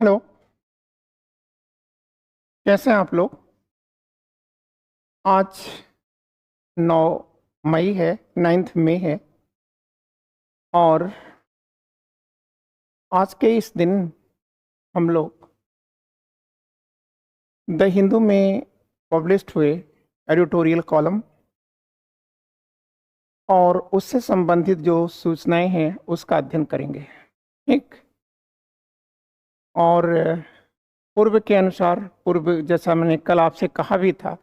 Hello. कैसे हैं आप लोग? आज 9 मई है, 9 मई है। और आज के इस दिन हम लोग द हिंदू में पब्लिश्ड हुए एडिटोरियल कॉलम और उससे संबंधित जो सूचनाएं हैं उसका अध्ययन करेंगे। ठीक। और पूर्व के अनुसार, पूर्व जैसा मैंने कल आपसे कहा भी था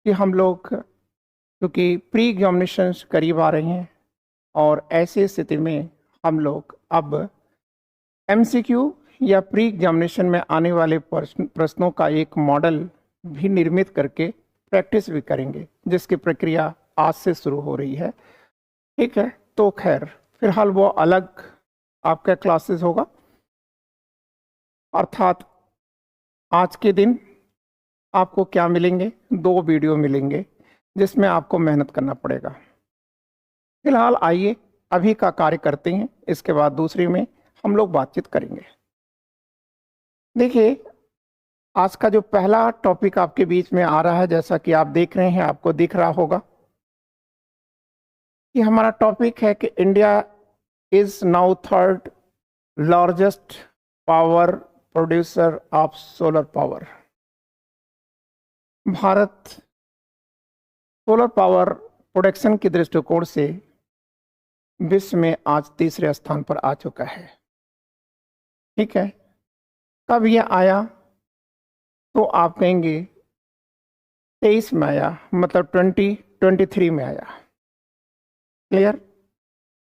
कि हम लोग क्योंकि प्री एग्जामिनेशंस करीब आ रहे हैं और ऐसी स्थिति में हम लोग अब एमसीक्यू या प्री एग्जामिनेशन में आने वाले प्रश्नों का एक मॉडल भी निर्मित करके प्रैक्टिस भी करेंगे, जिसकी प्रक्रिया आज से शुरू हो रही है। ठीक है, तो खैर फिलहाल वो अलग आपका क्लासेस होगा। अर्थात आज के दिन आपको क्या मिलेंगे? 2 वीडियो मिलेंगे जिसमें आपको मेहनत करना पड़ेगा। फिलहाल आइए अभी का कार्य करते हैं, इसके बाद दूसरी में हम लोग बातचीत करेंगे। देखिए, आज का जो पहला टॉपिक आपके बीच में आ रहा है, जैसा कि आप देख रहे हैं, आपको दिख रहा होगा कि हमारा टॉपिक है कि India is now third largest power producer of solar power. Bharat solar power production के दृष्टिकोण से विश्व में आज तीसरे स्थान पर आ चुका है। ठीक है, कब यह आया? तो आप कहेंगे 23 में आया, मतलब 2023 में आया। क्लियर?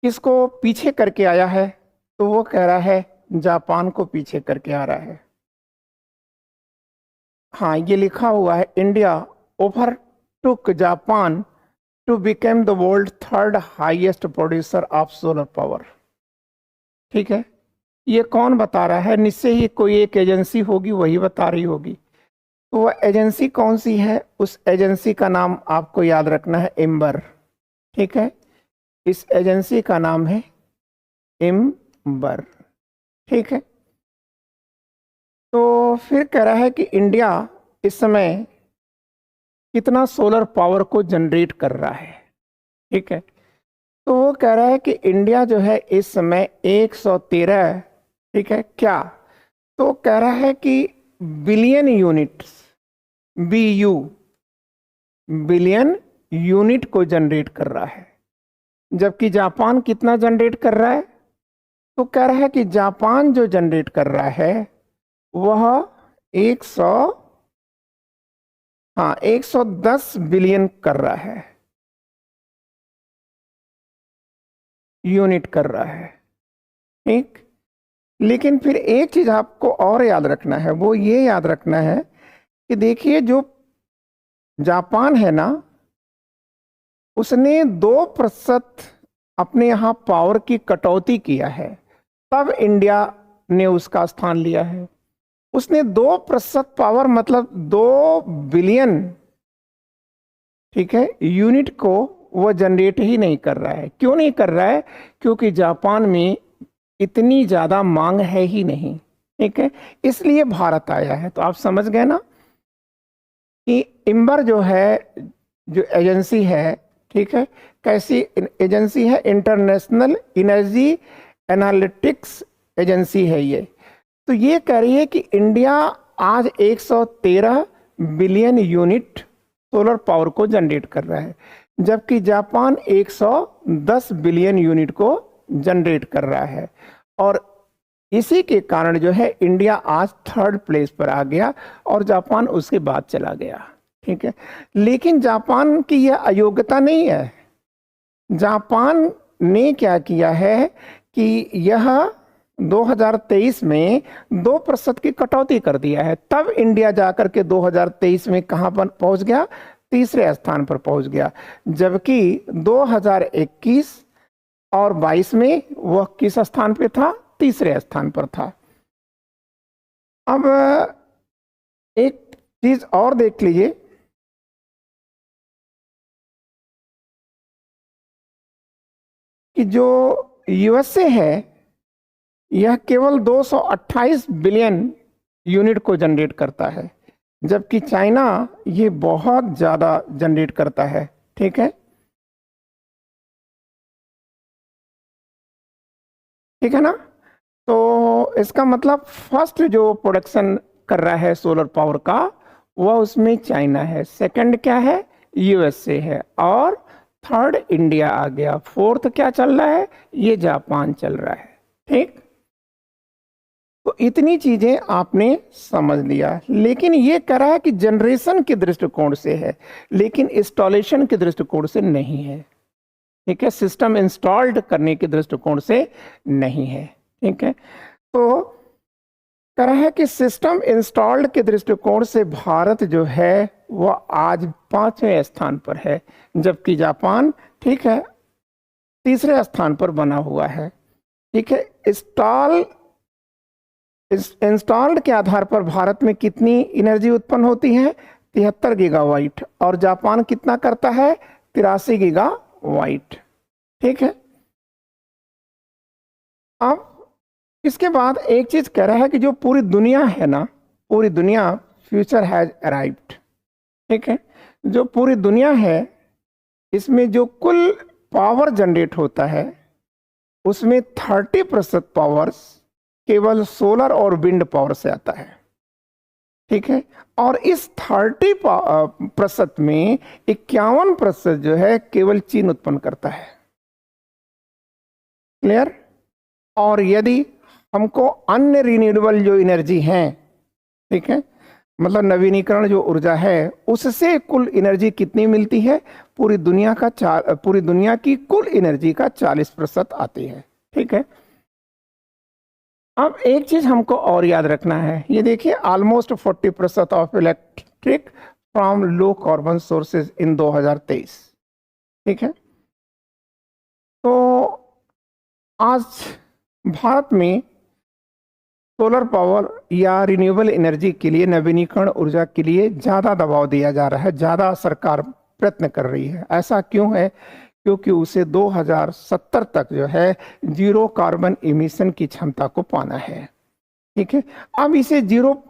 किसको पीछे करके आया है? तो वो कह रहा है जापान को पीछे करके आ रहा है। हाँ, ये लिखा हुआ है India overtook Japan to become the world third highest producer of solar power. ठीक है, ये कौन बता रहा है? निश्चय ही कोई एक एजेंसी होगी, वही बता रही होगी। तो वह एजेंसी कौन सी है? उस एजेंसी का नाम आपको याद रखना है, इम्बर। ठीक है, इस एजेंसी का नाम है इम्बर। ठीक है, तो फिर कह रहा है कि इंडिया इस समय कितना सोलर पावर को जनरेट कर रहा है। ठीक है, तो वो कह रहा है कि इंडिया जो है इस समय 113, ठीक है क्या? तो कह रहा है कि बिलियन यूनिट्स, बीयू, बिलियन यूनिट को जनरेट कर रहा है। जबकि जापान कितना जनरेट कर रहा है? तो कह रहा है कि जापान जो जनरेट कर रहा है वह 100, हाँ 110 बिलियन कर रहा है, यूनिट कर रहा है। ठीक, लेकिन फिर एक चीज आपको और याद रखना है, वो ये याद रखना है कि देखिए जो जापान है ना, उसने 2% अपने यहां पावर की कटौती किया है, तब इंडिया ने उसका स्थान लिया है। उसने 2% पावर मतलब 2 बिलियन, ठीक है, यूनिट को वो जनरेट ही नहीं कर रहा है। क्यों नहीं कर रहा है? क्योंकि जापान में इतनी ज्यादा मांग है ही नहीं। ठीक है, इसलिए भारत आया है। तो आप समझ गए ना कि इम्बर जो है, जो एजेंसी है, ठीक है, कैसी एजेंसी है? इंटरनेशनल एनर्जी एनालिटिक्स एजेंसी है ये। तो ये कह रही है कि इंडिया आज 113 बिलियन यूनिट सोलर पावर को जनरेट कर रहा है, जबकि जापान 110 बिलियन यूनिट को जनरेट कर रहा है। और इसी के कारण जो है इंडिया आज थर्ड प्लेस पर आ गया और जापान उसके बाद चला गया। ठीक है, लेकिन जापान की यह अयोग्यता नहीं है। जापान ने क्या किया है कि यह 2023 में 2% की कटौती कर दिया है, तब इंडिया जाकर के 2023 में कहां पर पहुंच गया? तीसरे स्थान पर पहुंच गया। जबकि 2021 और 22 में वह किस स्थान पे था? तीसरे स्थान पर था। अब एक चीज और देख लीजिए कि जो यूएसए है, यह केवल 228 बिलियन यूनिट को जनरेट करता है, जबकि चाइना ये बहुत ज्यादा जनरेट करता है। ठीक है, ठीक है ना। तो इसका मतलब फर्स्ट जो प्रोडक्शन कर रहा है सोलर पावर का वह उसमें चाइना है, सेकंड क्या है यूएसए है, और थर्ड इंडिया आ गया, फोर्थ क्या चल रहा है ये जापान चल रहा है। ठीक, तो इतनी चीजें आपने समझ लिया। लेकिन ये कह रहा है कि जनरेशन के दृष्टिकोण से है, लेकिन इंस्टॉलेशन के दृष्टिकोण से नहीं है। ठीक है, सिस्टम इंस्टॉल्ड करने के दृष्टिकोण से नहीं है। ठीक है, तो कह रहा है कि सिस्टम इंस्टॉल्ड के दृष्टिकोण से भारत जो है वह आज 5वें स्थान पर है, जबकि जापान ठीक है तीसरे स्थान पर बना हुआ है। ठीक है, इंस्टॉल्ड के आधार पर भारत में कितनी एनर्जी उत्पन्न होती है 73 गीगावाट, और जापान कितना करता है 83 गीगावाट। ठीक है, अब इसके बाद एक चीज कह रहा है कि जो पूरी दुनिया है ना, पूरी दुनिया फ्यूचर हैज अराइव्ड। ठीक है, जो पूरी दुनिया है इसमें जो कुल पावर जनरेट होता है उसमें 30% पावर्स केवल सोलर और विंड पावर से आता है। ठीक है, और इस 30% में 51% जो है केवल चीन उत्पन्न करता है। क्लियर। और यदि हमको अन्य रिन्यूएबल जो एनर्जी हैं, ठीक है, मतलब नवीनीकरण जो ऊर्जा है उससे कुल एनर्जी कितनी मिलती है, पूरी दुनिया की कुल एनर्जी का 40% आती है। ठीक है, अब एक चीज हमको और याद रखना है, ये देखिए almost 40% of electric from low carbon sources in 2023। ठीक है, तो आज भारत में सोलर पावर या रिन्यूएबल एनर्जी के लिए, नवीनीकरण ऊर्जा के लिए ज़्यादा दबाव दिया जा रहा है, ज़्यादा सरकार प्रयत्न कर रही है। ऐसा क्यों है, क्योंकि उसे 2070 तक जो है जीरो कार्बन इमिशन की क्षमता को पाना है। ठीक है, अब इसे जीरो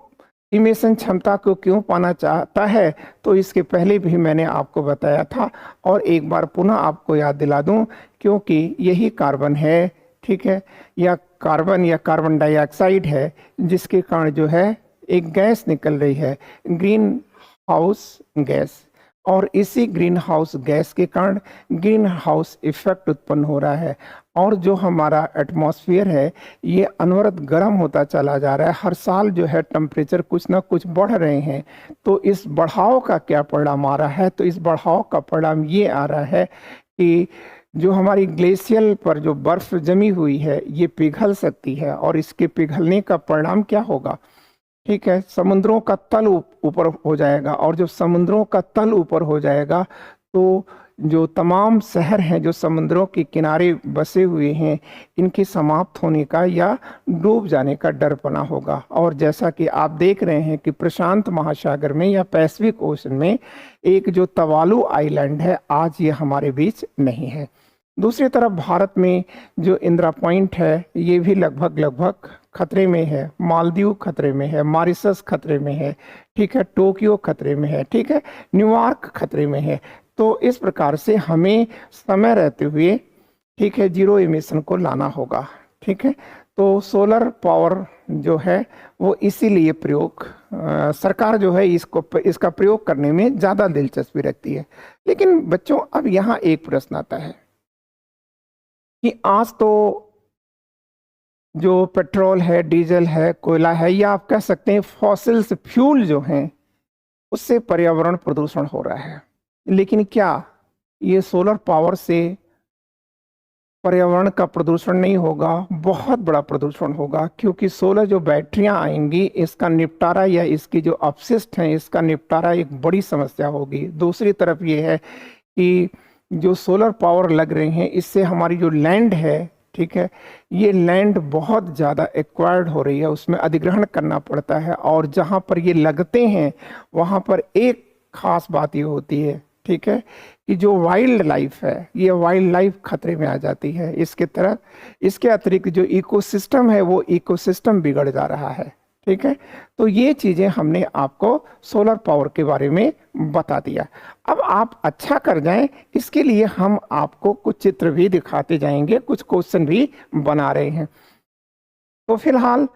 इमिशन क्षमता को क्यों पाना चाहता है, तो इसके पहले भी मैंने आपको बताया था और एक बार पुनः आपको याद दिला दूं, क्योंकि यही कार्बन है, ठीक है, या कार्बन डाइऑक्साइड है, जिसके कारण जो है एक गैस निकल रही है ग्रीन हाउस गैस, और इसी ग्रीन हाउस गैस के कारण ग्रीन हाउस इफेक्ट उत्पन्न हो रहा है, और जो हमारा एटमॉस्फेयर है ये अनवरत गर्म होता चला जा रहा है। हर साल जो है टेम्परेचर कुछ ना कुछ बढ़ रहे हैं। तो इस बढ़ाव का क्या परिणाम आ रहा है, तो इस बढ़ाव का परिणाम ये आ रहा है कि जो हमारी ग्लेशियल पर जो बर्फ जमी हुई है ये पिघल सकती है, और इसके पिघलने का परिणाम क्या होगा, ठीक है, समुद्रों का तल ऊपर हो जाएगा, और जब समुद्रों का तल ऊपर हो जाएगा तो जो तमाम शहर हैं जो समुद्रों के किनारे बसे हुए हैं इनके समाप्त होने का या डूब जाने का डर बना होगा। और जैसा कि आप देख रहे हैं कि प्रशांत महासागर में या पैसिफिक ओशन में एक जो तवालू आइलैंड है आज ये हमारे बीच नहीं है। दूसरी तरफ भारत में जो इंदिरा पॉइंट है ये भी लगभग खतरे में है, मालदीव खतरे में है, मॉरिशस खतरे में है, ठीक है, टोक्यो खतरे में है, ठीक है, न्यूयॉर्क खतरे में है। तो इस प्रकार से हमें समय रहते हुए, ठीक है, जीरो इमिशन को लाना होगा। ठीक है, तो सोलर पावर जो है वो इसीलिए सरकार जो है इसका प्रयोग करने में ज़्यादा दिलचस्पी रखती है। लेकिन बच्चों अब यहाँ एक प्रश्न आता है कि आज तो जो पेट्रोल है, डीजल है, कोयला है, या आप कह सकते हैं फॉसिल्स फ्यूल जो हैं उससे पर्यावरण प्रदूषण हो रहा है। लेकिन क्या ये सोलर पावर से पर्यावरण का प्रदूषण नहीं होगा? बहुत बड़ा प्रदूषण होगा, क्योंकि सोलर जो बैटरियां आएंगी इसका निपटारा या इसकी जो अपशिष्ट हैं इसका निपटारा एक बड़ी समस्या होगी। दूसरी तरफ ये है कि जो सोलर पावर लग रहे हैं इससे हमारी जो लैंड है, ठीक है, ये लैंड बहुत ज़्यादा एक्वायर्ड हो रही है, उसमें अधिग्रहण करना पड़ता है। और जहाँ पर ये लगते हैं वहाँ पर एक खास बात ये होती है ठीक है, कि जो वाइल्ड लाइफ है, ये वाइल्ड लाइफ खतरे में आ जाती है। इसके अतिरिक्त जो इकोसिस्टम है वो इकोसिस्टम बिगड़ जा रहा है। ठीक है, तो ये चीजें हमने आपको सोलर पावर के बारे में बता दिया। अब आप अच्छा कर जाएं, इसके लिए हम आपको कुछ चित्र भी दिखाते जाएंगे, कुछ क्वेश्चन भी बना रहे हैं। तो फिलहाल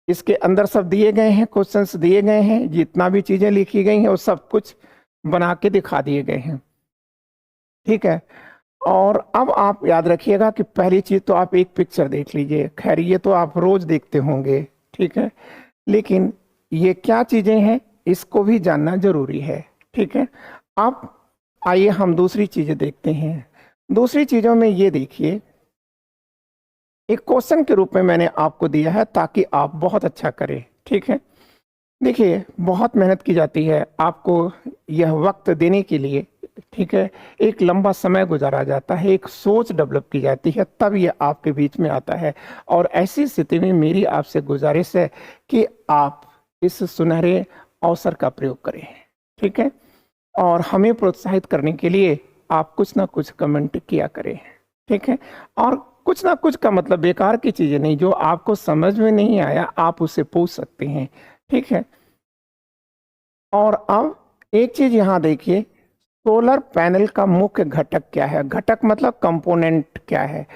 इसके अंदर सब दिए गए हैं, क्वेश्चंस दिए गए हैं, जितना भी चीजें लिखी गई हैं वो सब कुछ बना के दिखा दिए गए हैं। ठीक है, और अब आप याद रखिएगा कि पहली चीज तो आप एक पिक्चर देख लीजिए। खैर ये तो आप रोज देखते होंगे, ठीक है, लेकिन ये क्या चीजें हैं इसको भी जानना जरूरी है। ठीक है, अब आइए हम दूसरी चीजें देखते हैं। दूसरी चीजों में ये देखिए, एक क्वेश्चन के रूप में मैंने आपको दिया है ताकि आप बहुत अच्छा करें। ठीक है, देखिए बहुत मेहनत की जाती है आपको यह वक्त देने के लिए। ठीक है, एक लंबा समय गुजारा जाता है, एक सोच डेवलप की जाती है, तब ये आपके बीच में आता है। और ऐसी स्थिति में मेरी आपसे गुजारिश है कि आप इस सुनहरे अवसर का प्रयोग करें। ठीक है, और हमें प्रोत्साहित करने के लिए आप कुछ ना कुछ कमेंट किया करें। ठीक है, और कुछ ना कुछ का मतलब बेकार की चीजें नहीं, जो आपको समझ में नहीं आया आप उससे पूछ सकते हैं। ठीक है, और अब एक चीज यहां देखिए, सोलर पैनल का मुख्य घटक क्या है। घटक मतलब कंपोनेंट क्या है,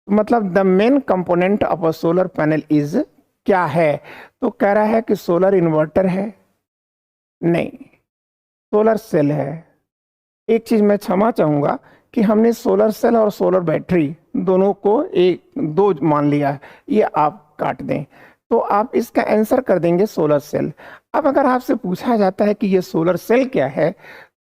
मतलब the main component of a solar panel is क्या है। तो कह रहा है कि सोलर इन्वर्टर है, नहीं, सोलर सेल है। एक चीज मैं क्षमा चाहूंगा कि हमने सोलर सेल और सोलर बैटरी दोनों को एक दो मान लिया है, ये आप काट दें तो आप इसका आंसर कर देंगे सोलर सेल। अब अगर आपसे पूछा जाता है कि ये सोलर सेल क्या है,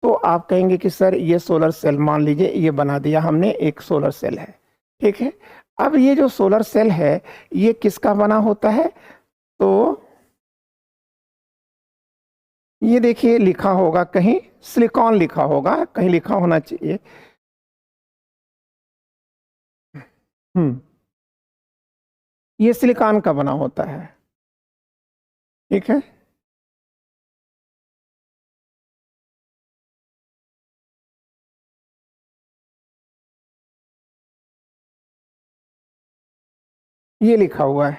तो आप कहेंगे कि सर ये सोलर सेल, मान लीजिए ये बना दिया हमने, एक सोलर सेल है। ठीक है, अब ये जो सोलर सेल है ये किसका बना होता है, तो ये देखिए लिखा होगा कहीं सिलिकॉन लिखा होगा, कहीं लिखा होना चाहिए। ये सिलिकॉन का बना होता है। ठीक है, ये लिखा हुआ है,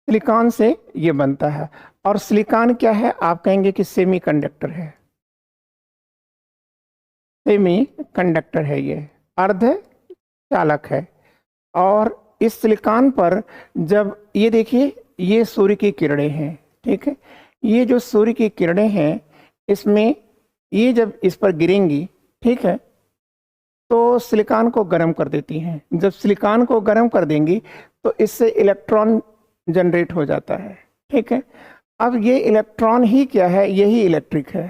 सिलिकॉन से ये बनता है। और सिलिकॉन क्या है, आप कहेंगे कि सेमी कंडक्टर है। सेमी कंडक्टर है, ये अर्ध चालक है। और इस सिलिकॉन पर जब ये देखिए, ये सूर्य की किरणें हैं। ठीक है, ये जो सूर्य की किरणें हैं इसमें, ये जब इस पर गिरेंगी, ठीक है, तो सिलिकॉन को गर्म कर देती हैं। जब सिलिकॉन को गर्म कर देंगी तो इससे इलेक्ट्रॉन जनरेट हो जाता है। ठीक है, अब ये इलेक्ट्रॉन ही क्या है, यही इलेक्ट्रिक है।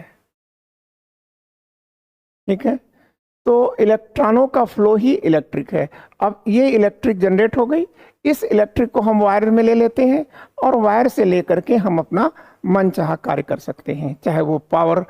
ठीक है, तो इलेक्ट्रॉनों का फ्लो ही इलेक्ट्रिक है। अब ये इलेक्ट्रिक जनरेट हो गई, इस इलेक्ट्रिक को हम वायर में ले लेते हैं और वायर से लेकर के हम अपना मनचाहा कार्य कर सकते हैं, चाहे वो पावर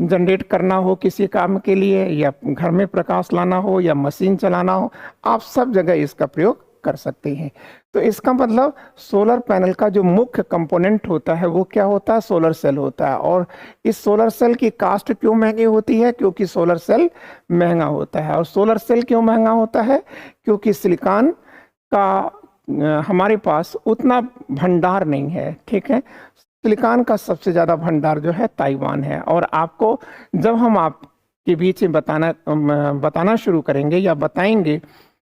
जनरेट करना हो किसी काम के लिए, या घर में प्रकाश लाना हो, या मशीन चलाना हो, आप सब जगह इसका प्रयोग कर सकते हैं। तो इसका मतलब सोलर पैनल का जो मुख्य कंपोनेंट होता है वो क्या होता है, सोलर सेल होता है। और इस सोलर सेल की कास्ट क्यों महंगी होती है, क्योंकि सोलर सेल महंगा होता है। और सोलर सेल क्यों महंगा होता है, क्योंकि सिलिकॉन का हमारे पास उतना भंडार नहीं है। ठीक है, सिलिकॉन का सबसे ज्यादा भंडार जो है ताइवान है। और आपको जब हम आपके बीच में बताना शुरू करेंगे या बताएंगे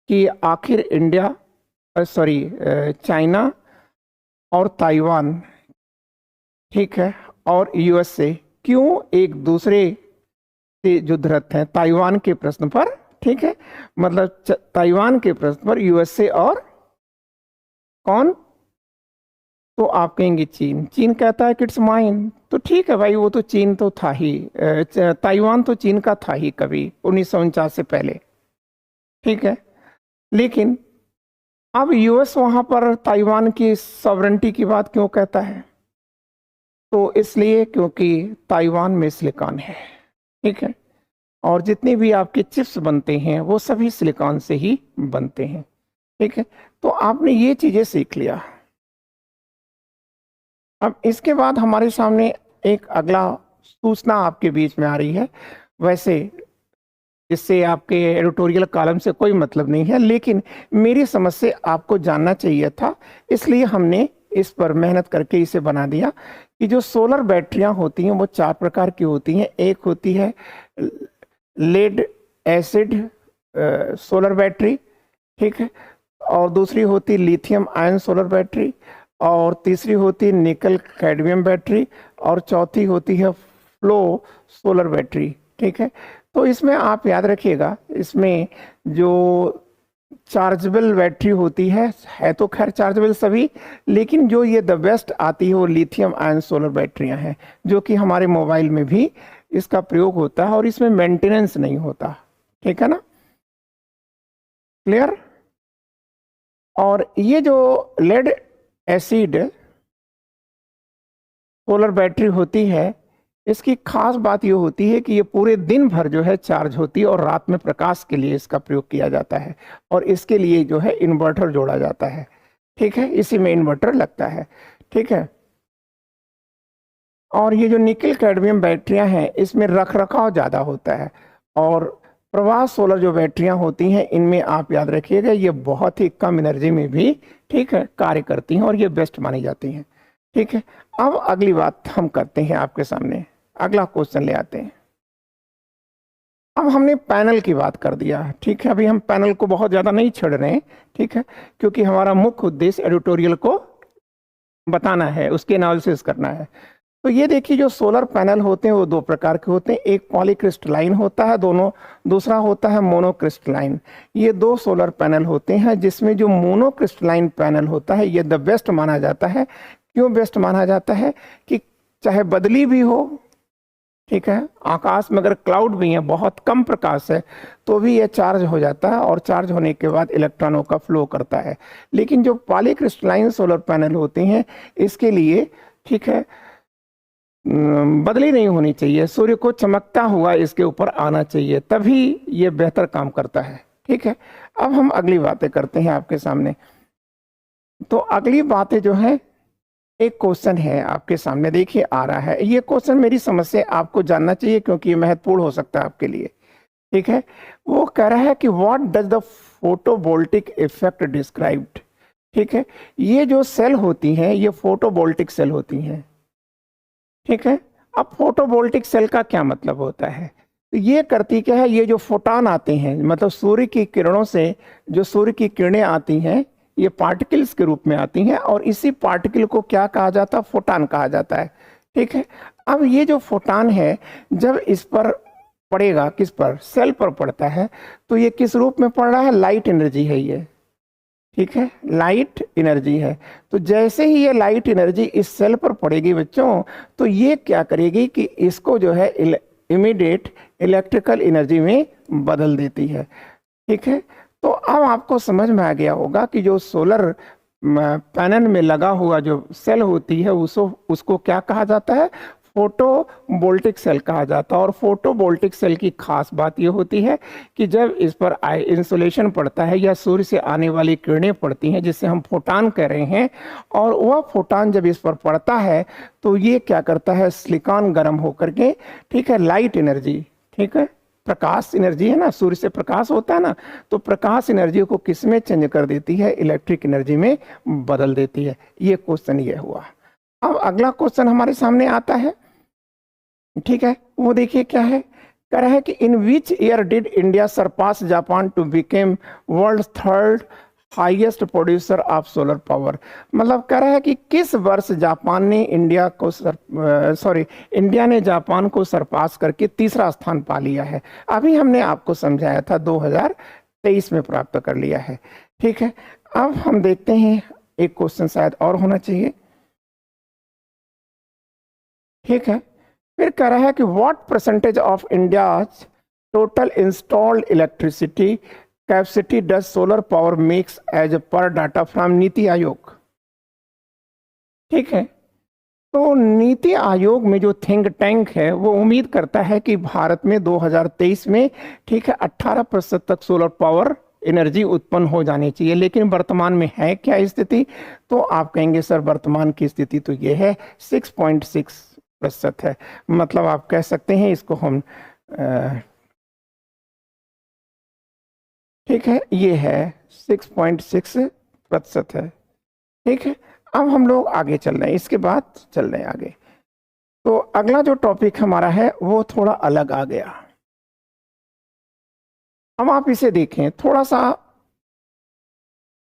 कि आखिर इंडिया, सॉरी, चाइना और ताइवान, ठीक है, और यूएसए क्यों एक दूसरे से युद्धरत हैं ताइवान के प्रश्न पर। ठीक है, मतलब ताइवान के प्रश्न पर यूएसए और कौन, तो आप कहेंगे चीन। चीन कहता है कि इट्स माइन, तो ठीक है भाई, वो तो चीन तो था ही, ताइवान तो चीन का था ही कभी 1949 से पहले। ठीक है, लेकिन अब यूएस वहां पर ताइवान की सॉवरेंटी की बात क्यों कहता है, तो इसलिए क्योंकि ताइवान में सिलिकॉन है। ठीक है, और जितने भी आपके चिप्स बनते हैं वो सभी सिलिकॉन से ही बनते हैं। ठीक है, तो आपने ये चीजें सीख लिया। अब इसके बाद हमारे सामने एक अगला सूचना आपके बीच में आ रही है, वैसे इससे आपके एडिटोरियल कॉलम से कोई मतलब नहीं है, लेकिन मेरी समझ से आपको जानना चाहिए था, इसलिए हमने इस पर मेहनत करके इसे बना दिया कि जो सोलर बैटरियां होती हैं वो 4 प्रकार की होती हैं। एक होती है लेड एसिड सोलर बैटरी, ठीक है, और दूसरी होती लिथियम आयन सोलर बैटरी, और तीसरी होती निकल कैडमियम बैटरी, और चौथी होती है फ्लो सोलर बैटरी, ठीक है। तो इसमें आप याद रखिएगा, इसमें जो चार्जेबल बैटरी होती है तो खैर चार्जेबल सभी, लेकिन जो ये द बेस्ट आती है वो लिथियम आयन सोलर बैटरियां हैं, जो कि हमारे मोबाइल में भी इसका प्रयोग होता है और इसमें मेंटेनेंस नहीं होता, ठीक है ना, क्लियर। और ये जो लेड एसिड सोलर बैटरी होती है, इसकी खास बात ये होती है कि ये पूरे दिन भर जो है चार्ज होती है और रात में प्रकाश के लिए इसका प्रयोग किया जाता है, और इसके लिए जो है इन्वर्टर जोड़ा जाता है, ठीक है, इसी में इन्वर्टर लगता है, ठीक है। और ये जो निकल कैडमियम बैटरियां हैं इसमें रख रखाव ज़्यादा होता है, और प्रवाह सोलर जो बैटरियां होती हैं इनमें आप याद रखिएगा ये बहुत ही कम एनर्जी में भी, ठीक है, कार्य करती हैं और ये बेस्ट मानी जाती हैं, ठीक है। अब अगली बात हम करते हैं आपके सामने, अगला क्वेश्चन ले आते हैं। अब हमने पैनल की बात कर दिया, ठीक है, अभी हम पैनल को बहुत ज़्यादा नहीं छेड़ रहे हैं, ठीक है, क्योंकि हमारा मुख्य उद्देश्य एडिटोरियल को बताना है, उसके एनालिसिस करना है। तो ये देखिए जो सोलर पैनल होते हैं वो 2 प्रकार के होते हैं, एक पॉलीक्रिस्टलाइन होता है, दूसरा होता है मोनोक्रिस्टलाइन। ये 2 सोलर पैनल होते हैं, जिसमें जो मोनोक्रिस्टलाइन पैनल होता है ये द बेस्ट माना जाता है। क्यों बेस्ट माना जाता है कि चाहे बदली भी हो, ठीक है, आकाश में अगर क्लाउड भी है, बहुत कम प्रकाश है, तो भी ये चार्ज हो जाता है और चार्ज होने के बाद इलेक्ट्रॉनों का फ्लो करता है। लेकिन जो पॉलीक्रिस्टलाइन सोलर पैनल होते हैं इसके लिए, ठीक है, बदली नहीं होनी चाहिए, सूर्य को चमकता हुआ इसके ऊपर आना चाहिए, तभी ये बेहतर काम करता है, ठीक है। अब हम अगली बातें करते हैं आपके सामने। तो अगली बातें जो है, एक क्वेश्चन है आपके सामने, देखिए आ रहा है, ये क्वेश्चन मेरी समझ से आपको जानना चाहिए क्योंकि ये महत्वपूर्ण हो सकता है आपके लिए, ठीक है। वो कह रहा है कि what does the photovoltaic effect described, ठीक है। ये जो सेल होती हैं ये फोटोवोल्टिक सेल होती हैं, ठीक है। अब फोटोवोल्टिक सेल का क्या मतलब होता है, तो ये करती क्या है, ये जो फोटॉन आते हैं, मतलब सूर्य की किरणों से जो सूर्य की किरणें आती हैं ये पार्टिकल्स के रूप में आती हैं, और इसी पार्टिकल को क्या कहा जाता है, फोटॉन कहा जाता है, ठीक है। अब ये जो फोटॉन है जब इस पर पड़ेगा, किस पर, सेल पर पड़ता है, तो ये किस रूप में पड़ रहा है, लाइट एनर्जी है ये, ठीक है, लाइट एनर्जी है। तो जैसे ही ये लाइट एनर्जी इस सेल पर पड़ेगी बच्चों, तो ये क्या करेगी कि इसको जो है इमीडिएट इलेक्ट्रिकल एनर्जी में बदल देती है, ठीक है। तो अब आपको समझ में आ गया होगा कि जो सोलर पैनल में लगा हुआ जो सेल होती है उसको क्या कहा जाता है, फोटोवोल्टिक सेल कहा जाता है। और फोटोवोल्टिक सेल की खास बात ये होती है कि जब इस पर इंसोलेशन पड़ता है या सूर्य से आने वाली किरणें पड़ती हैं जिससे हम फोटॉन कह रहे हैं, और वह फोटॉन जब इस पर पड़ता है तो ये क्या करता है, सिलिकॉन गर्म होकर के, ठीक है, लाइट एनर्जी, ठीक है, प्रकाश एनर्जी है ना, सूर्य से प्रकाश होता है ना, तो प्रकाश एनर्जी को किस में चेंज कर देती है, इलेक्ट्रिक एनर्जी में बदल देती है। ये क्वेश्चन ये हुआ। अब अगला क्वेश्चन हमारे सामने आता है, ठीक है, वो देखिए क्या है, कह रहा है कि in which year did India surpass Japan to become world 3rd highest producer of solar power. मतलब कह रहा है कि किस वर्ष जापान ने इंडिया ने जापान को सरपास करके 3रा स्थान पा लिया है। अभी हमने आपको समझाया था 2023 में प्राप्त कर लिया है, ठीक है। अब हम देखते हैं, एक क्वेश्चन शायद और होना चाहिए, ठीक है। फिर कह रहा है कि what percentage of India's total installed electricity capacity does solar power make as per data from NITI Aayog, ठीक है। तो नीति आयोग में जो थिंक टैंक है वो उम्मीद करता है कि भारत में 2023 में, ठीक है, 18% तक सोलर पावर एनर्जी उत्पन्न हो जानी चाहिए। लेकिन वर्तमान में है क्या स्थिति, तो आप कहेंगे सर वर्तमान की स्थिति तो ये है 6.6 प्रतिशत है। मतलब आप कह सकते हैं इसको हम ठीक है, ये है 6.6% है। ठीक है, अब हम लोग आगे चल रहे हैं, इसके बाद चल रहे हैं आगे। तो अगला जो टॉपिक हमारा है वो थोड़ा अलग आ गया। अब आप इसे देखें, थोड़ा सा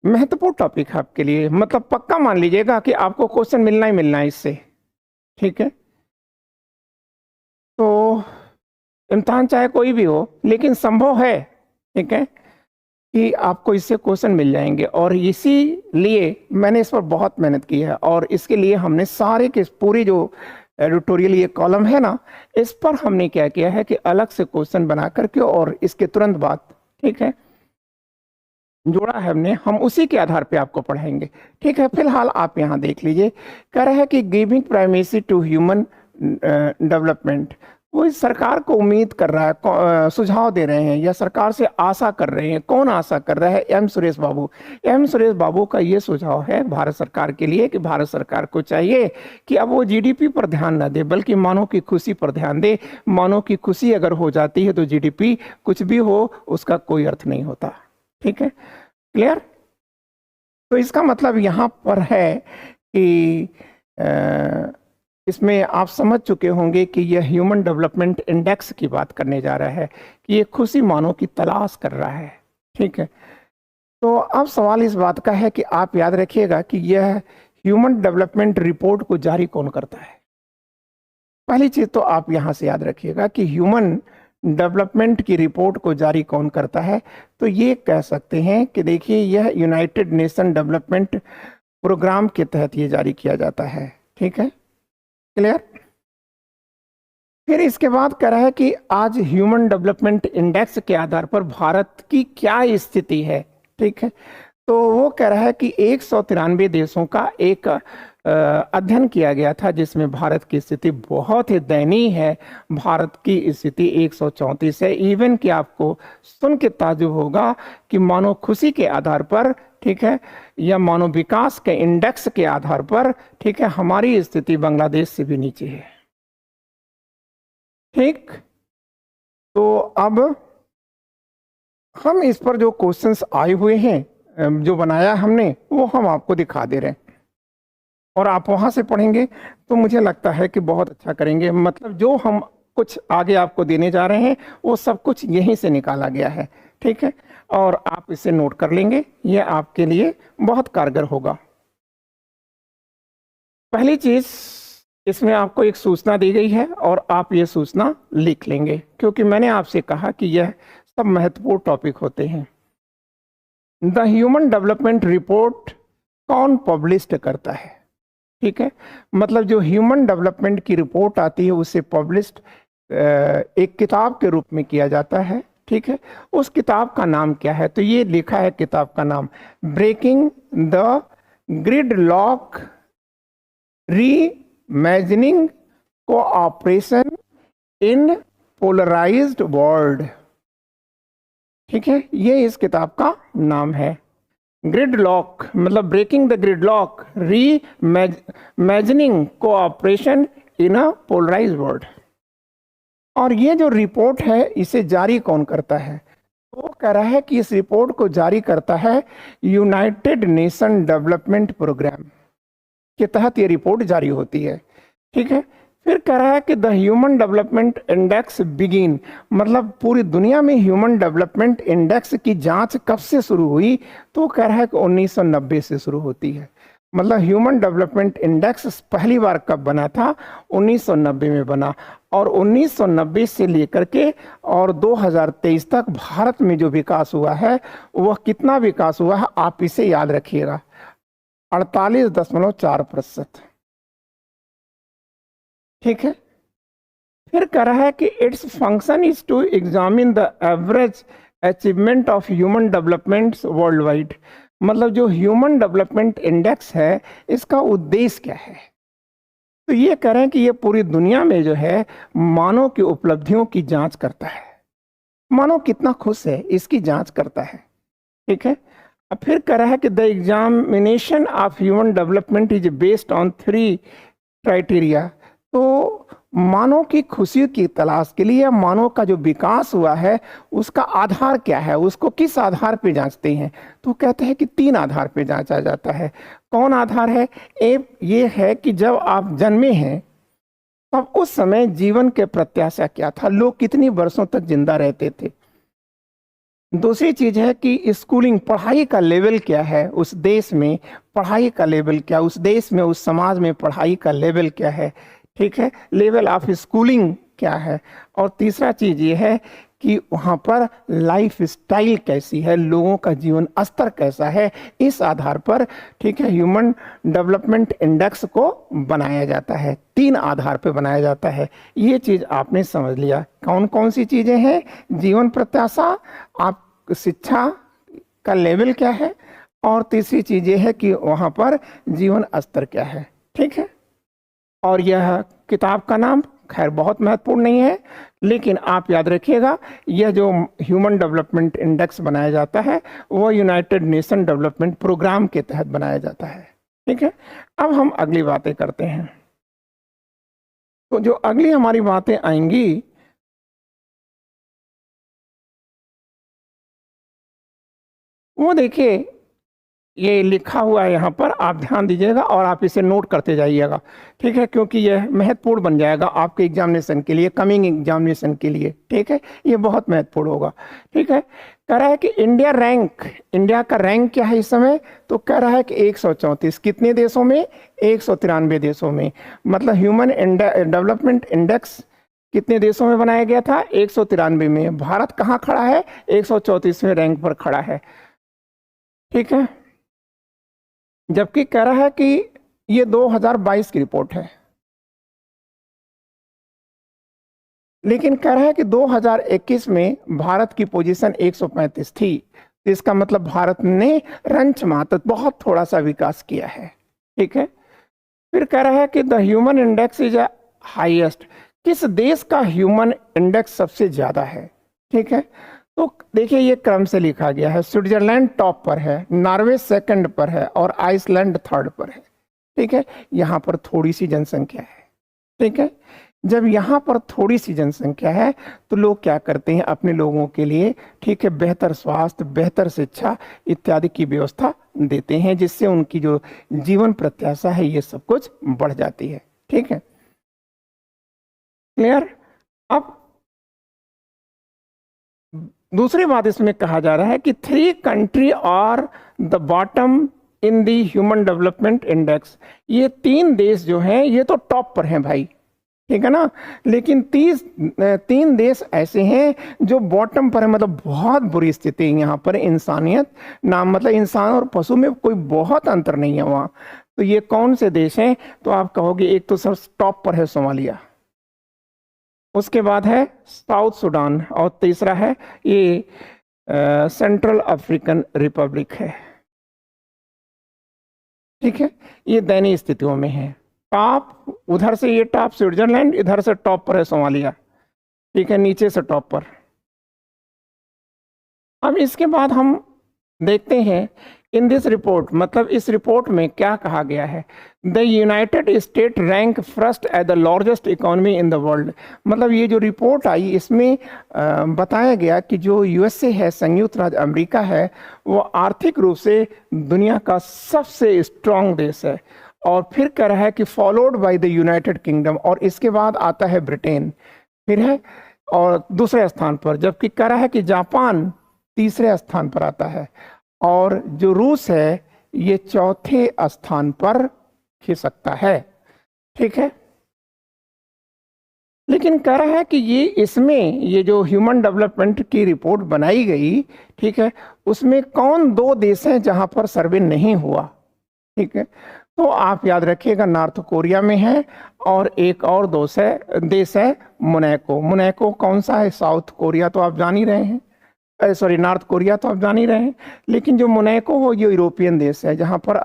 महत्वपूर्ण टॉपिक है आपके लिए, मतलब पक्का मान लीजिएगा कि आपको क्वेश्चन मिलना ही मिलना है इससे। ठीक है, तो इम्तहान चाहे कोई भी हो, लेकिन संभव है, ठीक है, कि आपको इससे क्वेश्चन मिल जाएंगे। और इसीलिए मैंने इस पर बहुत मेहनत की है, और इसके लिए हमने सारे के पूरी जो एडिटोरियल ये कॉलम है ना, इस पर हमने क्या किया है कि अलग से क्वेश्चन बना करके और इसके तुरंत बाद, ठीक है, जोड़ा है हमने, हम उसी के आधार पे आपको पढ़ाएंगे। ठीक है, फिलहाल आप यहाँ देख लीजिए, कह रहा है कि giving primacy to human development. वो इस सरकार को उम्मीद कर रहा है, सुझाव दे रहे हैं या सरकार से आशा कर रहे हैं। कौन आशा कर रहा है? एम सुरेश बाबू। एम सुरेश बाबू का ये सुझाव है भारत सरकार के लिए कि भारत सरकार को चाहिए कि अब वो जीडीपी पर ध्यान न दे, बल्कि मानव की खुशी पर ध्यान दे। मानव की खुशी अगर हो जाती है तो जीडीपी कुछ भी हो उसका कोई अर्थ नहीं होता। ठीक है, क्लियर? तो इसका मतलब यहाँ पर है कि इसमें आप समझ चुके होंगे कि यह ह्यूमन डेवलपमेंट इंडेक्स की बात करने जा रहा है कि ये खुशी मानव की तलाश कर रहा है। ठीक है, तो अब सवाल इस बात का है कि आप याद रखिएगा कि यह ह्यूमन डेवलपमेंट रिपोर्ट को जारी कौन करता है। पहली चीज तो आप यहाँ से याद रखिएगा कि ह्यूमन डेवलपमेंट की रिपोर्ट को जारी कौन करता है। तो ये कह सकते हैं कि देखिए, यह यूनाइटेड नेशन डेवलपमेंट प्रोग्राम के तहत ये जारी किया जाता है। ठीक है, क्लियर? फिर इसके बाद कह रहा है कि आज ह्यूमन डेवलपमेंट इंडेक्स के आधार पर भारत की क्या स्थिति है। ठीक है, तो वो कह रहा है कि 193 देशों का एक अध्ययन किया गया था, जिसमें भारत की स्थिति बहुत ही दयनीय है। भारत की स्थिति 134 है। इवन कि आपको सुन के ताज्जुब होगा कि मानव खुशी के आधार पर, ठीक है, या मानव विकास के इंडेक्स के आधार पर, ठीक है, हमारी स्थिति बांग्लादेश से भी नीचे है। ठीक, तो अब हम इस पर जो क्वेश्चंस आए हुए हैं, जो बनाया हमने, वो हम आपको दिखा दे रहे हैं, और आप वहां से पढ़ेंगे तो मुझे लगता है कि बहुत अच्छा करेंगे। मतलब जो हम कुछ आगे आपको देने जा रहे हैं वो सब कुछ यहीं से निकाला गया है। ठीक है, और आप इसे नोट कर लेंगे, ये आपके लिए बहुत कारगर होगा। पहली चीज, इसमें आपको एक सूचना दी गई है और आप ये सूचना लिख लेंगे, क्योंकि मैंने आपसे कहा कि यह सब महत्वपूर्ण टॉपिक होते हैं। द ह्यूमन डेवलपमेंट रिपोर्ट कौन पब्लिश करता है? ठीक है, मतलब जो ह्यूमन डेवलपमेंट की रिपोर्ट आती है उसे पब्लिश्ड एक किताब के रूप में किया जाता है। ठीक है, उस किताब का नाम क्या है? तो ये लिखा है किताब का नाम, breaking the gridlock reimagining cooperation in polarised world. ठीक है, ये इस किताब का नाम है। ग्रिडलॉक मतलब breaking the gridlock reimagining cooperation in a polarised world. और ये जो रिपोर्ट है इसे जारी कौन करता है? तो वो कह रहा है कि इस रिपोर्ट को जारी करता है यूनाइटेड नेशन डेवलपमेंट प्रोग्राम के तहत ये रिपोर्ट जारी होती है। ठीक है, फिर कह रहा है कि the human development index begin, मतलब पूरी दुनिया में ह्यूमन डेवलपमेंट इंडेक्स की जांच कब से शुरू हुई? तो कह रहा है कि 1990 से शुरू होती है। मतलब ह्यूमन डेवलपमेंट इंडेक्स पहली बार कब बना था? 1990 में बना। और 1990 से लेकर के और 2023 तक भारत में जो विकास हुआ है वह कितना विकास हुआ है आप इसे याद रखिएगा, 48.4%। ठीक है, फिर कह रहा है कि it's function is to examine the average achievement of human development worldwide. मतलब जो ह्यूमन डेवलपमेंट इंडेक्स है इसका उद्देश्य क्या है? तो ये कह रहे हैं कि ये पूरी दुनिया में जो है मानव की उपलब्धियों की जांच करता है, मानव कितना खुश है इसकी जांच करता है। ठीक है, अब फिर कह रहा है कि the examination of human development is based on 3 criteria. तो मानव की खुशी की तलाश के लिए मानव का जो विकास हुआ है उसका आधार क्या है, उसको किस आधार पे जांचते हैं? तो कहते हैं कि 3 आधार पे जांचा जाता है। कौन आधार है? एक ये है कि जब आप जन्मे हैं तब उस समय जीवन के प्रत्याशा क्या था, लोग कितनी वर्षों तक जिंदा रहते थे। दूसरी चीज है कि स्कूलिंग, पढ़ाई का लेवल क्या है उस देश में, पढ़ाई का लेवल क्या, उस देश में उस समाज में पढ़ाई का लेवल क्या है, ठीक है, लेवल ऑफ स्कूलिंग क्या है। और तीसरा चीज ये है कि वहाँ पर लाइफ स्टाइल कैसी है, लोगों का जीवन स्तर कैसा है। इस आधार पर, ठीक है, ह्यूमन डेवलपमेंट इंडेक्स को बनाया जाता है। 3 आधार पर बनाया जाता है। ये चीज आपने समझ लिया। कौन कौन सी चीजें हैं? जीवन प्रत्याशा, आप शिक्षा का लेवल क्या है, और तीसरी चीज ये है कि वहाँ पर जीवन स्तर क्या है, ठीक है। और यह किताब का नाम खैर बहुत महत्वपूर्ण नहीं है, लेकिन आप याद रखिएगा, यह जो ह्यूमन डेवलपमेंट इंडेक्स बनाया जाता है वो यूनाइटेड नेशन डेवलपमेंट प्रोग्राम के तहत बनाया जाता है, ठीक है। अब हम अगली बातें करते हैं। तो जो अगली हमारी बातें आएंगी वो देखिए, ये लिखा हुआ है यहाँ पर, आप ध्यान दीजिएगा और आप इसे नोट करते जाइएगा, ठीक है, क्योंकि यह महत्वपूर्ण बन जाएगा आपके एग्जामिनेशन के लिए, कमिंग एग्जामिनेशन के लिए, ठीक है, ये बहुत महत्वपूर्ण होगा, ठीक है। कह रहा है कि इंडिया का रैंक क्या है इस समय? तो कह रहा है कि 134। कितने देशों में? 193 देशों में। मतलब ह्यूमन डेवलपमेंट इंडेक्स कितने देशों में बनाया गया था? 193 में। भारत कहाँ खड़ा है? 134वें रैंक पर खड़ा है, ठीक है। जबकि कह रहा है कि ये 2022 की रिपोर्ट है, लेकिन कह रहा है कि 2021 में भारत की पोजीशन 135 थी। तो इसका मतलब भारत ने रंच मात्र बहुत थोड़ा सा विकास किया है, ठीक है। फिर कह रहा है कि the human index is highest. किस देश का ह्यूमन इंडेक्स सबसे ज्यादा है, ठीक है। तो देखिए ये क्रम से लिखा गया है। स्विट्जरलैंड टॉप पर है, नॉर्वे सेकंड पर है और आइसलैंड थर्ड पर है, ठीक है। यहाँ पर थोड़ी सी जनसंख्या है, ठीक है। जब यहाँ पर थोड़ी सी जनसंख्या है तो लोग क्या करते हैं अपने लोगों के लिए, ठीक है, बेहतर स्वास्थ्य, बेहतर शिक्षा इत्यादि की व्यवस्था देते हैं, जिससे उनकी जो जीवन प्रत्याशा है ये सब कुछ बढ़ जाती है, ठीक है। क्लियर? अब दूसरी बात इसमें कहा जा रहा है कि 3 कंट्री और the bottom in the human development index. ये 3 देश जो हैं ये तो टॉप पर हैं भाई, ठीक है ना, लेकिन 3 देश ऐसे हैं जो बॉटम पर है, मतलब बहुत बुरी स्थिति है यहाँ पर। इंसानियत नाम, मतलब इंसान और पशु में कोई बहुत अंतर नहीं है वहाँ। तो ये कौन से देश हैं? तो आप कहोगे एक तो सब टॉप पर है सोमालिया, उसके बाद है साउथ सूडान, और तीसरा है ये सेंट्रल अफ्रीकन रिपब्लिक है, ठीक है। ये दयनीय स्थितियों में है। टॉप उधर से, ये टॉप स्विट्जरलैंड, इधर से टॉप पर है सोमालिया, ठीक है, नीचे से टॉप पर। अब इसके बाद हम देखते हैं इन दिस रिपोर्ट, मतलब इस रिपोर्ट में क्या कहा गया है। The United state rank first at the largest economy in the world. मतलब ये जो रिपोर्ट आई इसमें बताया गया कि जो यूएसए है, संयुक्त राज्य अमेरिका है, वो आर्थिक रूप से दुनिया का सबसे स्ट्रांग देश है। और फिर कह रहा है कि followed by the United kingdom, और इसके बाद आता है ब्रिटेन, फिर है और दूसरे स्थान पर, जबकि कह रहा है कि जापान तीसरे स्थान पर आता है, और जो रूस है ये चौथे स्थान पर खिसकता है, ठीक है। लेकिन कह रहा है कि ये इसमें ये जो ह्यूमन डेवलपमेंट की रिपोर्ट बनाई गई, ठीक है, उसमें कौन 2 देश हैं जहां पर सर्वे नहीं हुआ, ठीक है। तो आप याद रखिएगा, नॉर्थ कोरिया में है, और एक और देश है मोनाको। मोनाको कौन सा है? साउथ कोरिया तो आप जान ही रहे हैं, सॉरी नॉर्थ कोरिया तो आप जान ही रहे हैं, लेकिन जो मोनाको वो ये यूरोपियन देश है जहाँ पर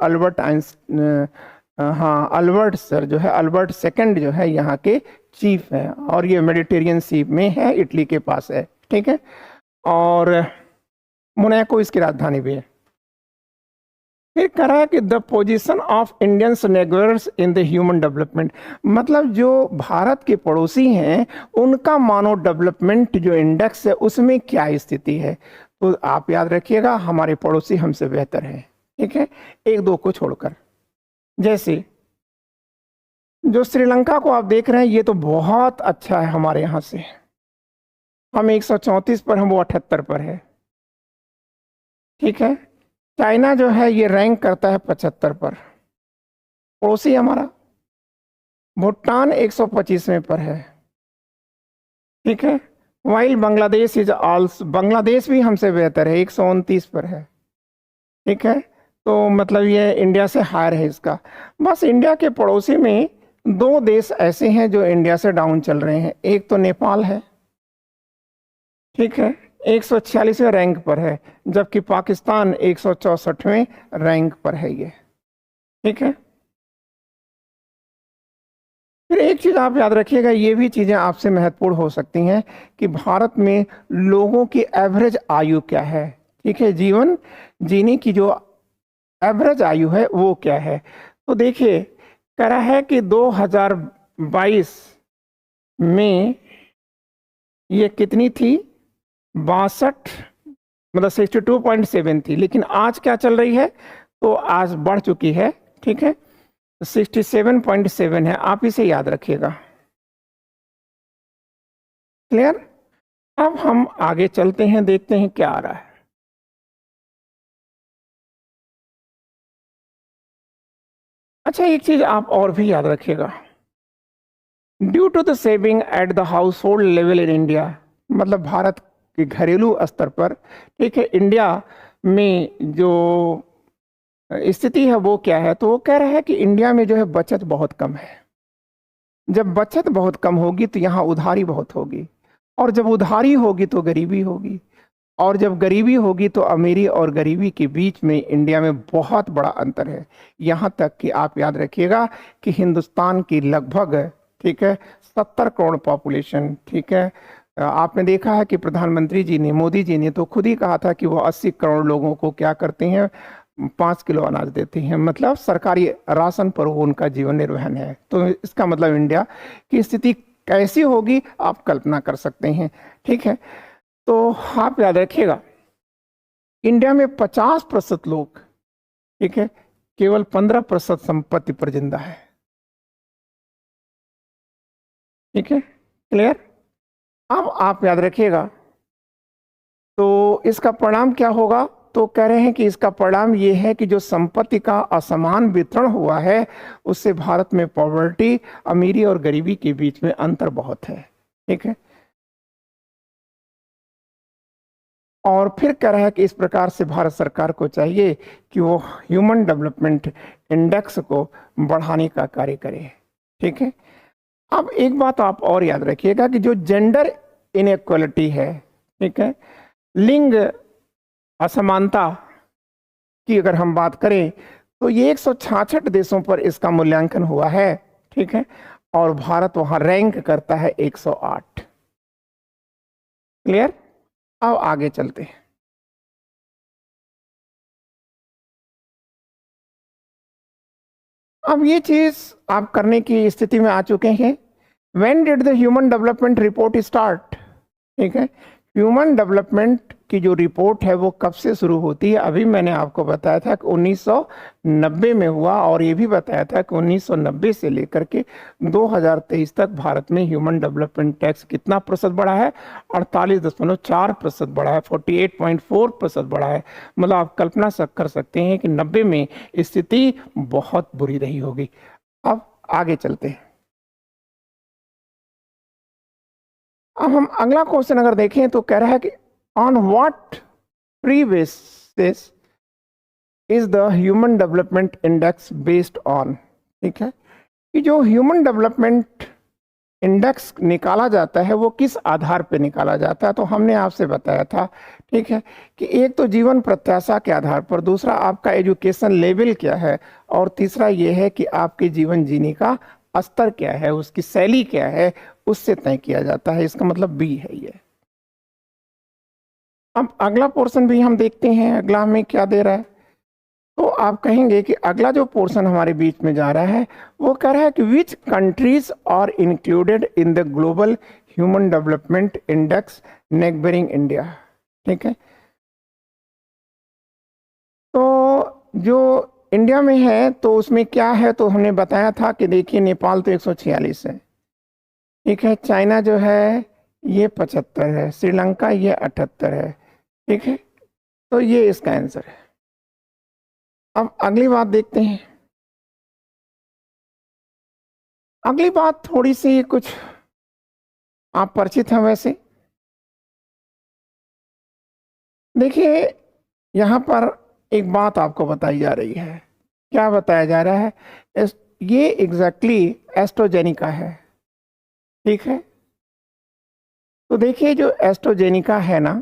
अल्बर्ट सर जो है, अल्बर्ट सेकंड जो है यहाँ के चीफ है, और ये मेडिटेरियन सी में है, इटली के पास है, ठीक है। और मोनाको इसकी राजधानी भी है, फिर कह रहा है कि द पोजीशन ऑफ इंडियंस नेगर्स इन द ह्यूमन डेवलपमेंट, मतलब जो भारत के पड़ोसी हैं उनका मानव डेवलपमेंट जो इंडेक्स है उसमें क्या स्थिति है। तो आप याद रखिएगा हमारे पड़ोसी हमसे बेहतर हैं, ठीक है, एक दो को छोड़कर। जैसे जो श्रीलंका को आप देख रहे हैं ये तो बहुत अच्छा है हमारे यहाँ से, हम 134 पर, हम वो 78 पर है, ठीक है। चाइना जो है ये रैंक करता है 75 पर, पड़ोसी हमारा। भूटान 125वें पर है, ठीक है। While Bangladesh is also, Bangladesh भी हमसे बेहतर है, 129 पर है, ठीक है। तो मतलब ये इंडिया से हायर है इसका। बस इंडिया के पड़ोसी में दो देश ऐसे हैं जो इंडिया से डाउन चल रहे हैं, एक तो नेपाल है, ठीक है, 146वें रैंक पर है, जबकि पाकिस्तान 164वें रैंक पर है ये, ठीक है। फिर एक चीज आप याद रखिएगा, ये भी चीजें आपसे महत्वपूर्ण हो सकती हैं कि भारत में लोगों की एवरेज आयु क्या है, ठीक है, जीवन जीने की जो एवरेज आयु है वो क्या है। तो देखिए कह रहा है कि 2022 में ये कितनी थी, 62, मतलब 62.7 थी, लेकिन आज क्या चल रही है, तो आज बढ़ चुकी है, ठीक है, 67.7 है, आप इसे याद रखिएगा। क्लियर। अब हम आगे चलते हैं, देखते हैं क्या आ रहा है। अच्छा एक चीज आप और भी याद रखिएगा, due to the saving at the household level in India, मतलब भारत के घरेलू स्तर पर, ठीक है, इंडिया में जो स्थिति है वो क्या है, तो वो कह रहा है कि इंडिया में जो है बचत बहुत कम है। जब बचत बहुत कम होगी तो यहाँ उधारी बहुत होगी, और जब उधारी होगी तो गरीबी होगी, और जब गरीबी होगी तो अमीरी और गरीबी के बीच में इंडिया में बहुत बड़ा अंतर है। यहाँ तक कि आप याद रखिएगा कि हिंदुस्तान की लगभग, ठीक है, 70 करोड़ पॉपुलेशन, ठीक है, आपने देखा है कि प्रधानमंत्री जी ने, मोदी जी ने तो खुद ही कहा था कि वो 80 करोड़ लोगों को क्या करते हैं, 5 किलो अनाज देते हैं, मतलब सरकारी राशन पर वो उनका जीवन निर्वहन है। तो इसका मतलब इंडिया की स्थिति कैसी होगी आप कल्पना कर सकते हैं, ठीक है। तो आप याद रखिएगा इंडिया में 50% लोग, ठीक है, केवल 15% संपत्ति पर जिंदा है, ठीक है, क्लियर। अब आप याद रखिएगा तो इसका परिणाम क्या होगा, तो कह रहे हैं कि इसका परिणाम ये है कि जो संपत्ति का असमान वितरण हुआ है उससे भारत में पॉवर्टी, अमीरी और गरीबी के बीच में अंतर बहुत है, ठीक है। और फिर कह रहा है कि इस प्रकार से भारत सरकार को चाहिए कि वो ह्यूमन डेवलपमेंट इंडेक्स को बढ़ाने का कार्य करे, ठीक है। अब एक बात आप और याद रखिएगा कि जो जेंडर इनइक्वालिटी है, ठीक है, लिंग असमानता की अगर हम बात करें तो ये 166 देशों पर इसका मूल्यांकन हुआ है, ठीक है, और भारत वहां रैंक करता है 108। क्लियर। अब आगे चलते हैं। अब ये चीज आप करने की स्थिति में आ चुके हैं। When did the human development report start, ठीक है, ह्यूमन डेवलपमेंट की जो रिपोर्ट है वो कब से शुरू होती है। अभी मैंने आपको बताया था कि 1990 में हुआ, और ये भी बताया था कि 1990 से लेकर के 2023 तक भारत में ह्यूमन डेवलपमेंट टैक्स कितना प्रतिशत बढ़ा है, 48.4% बढ़ा है, 48.4% बढ़ा है। मतलब आप कल्पना कर सकते हैं कि 90 में स्थिति बहुत बुरी रही होगी। अब आगे चलते हैं। अब हम अगला क्वेश्चन अगर देखें तो कह रहा है कि on what pre basis is the human development index based on, ठीक है, कि जो ह्यूमन डेवलपमेंट इंडेक्स निकाला जाता है वो किस आधार पे निकाला जाता है। तो हमने आपसे बताया था, ठीक है, कि एक तो जीवन प्रत्याशा के आधार पर, दूसरा आपका एजुकेशन लेवल क्या है, और तीसरा ये है कि आपके जीवन जीने का स्तर क्या है, उसकी शैली क्या है, उससे तय किया जाता है। इसका मतलब बी है ये। अब अगला पोर्शन भी हम देखते हैं, अगला हमें क्या दे रहा है। तो आप कहेंगे कि अगला जो पोर्शन हमारे बीच में जा रहा है वो कह रहा है कि which countries are included in the global human development index neighbouring India. ठीक है, तो जो इंडिया में है तो उसमें क्या है, तो हमने बताया था कि देखिए नेपाल तो 146 है। ठीक है, चाइना जो है ये 75 है, श्रीलंका ये 78 है। ठीक है, तो ये इसका आंसर है। अब अगली बात देखते हैं। अगली बात थोड़ी सी कुछ आप परिचित हैं वैसे। देखिए यहाँ पर एक बात आपको बताई जा रही है। क्या बताया जा रहा है? ये एग्जैक्टली एस्ट्रोजेनिका है। ठीक है, तो देखिए जो एस्ट्रोजेनिका है ना,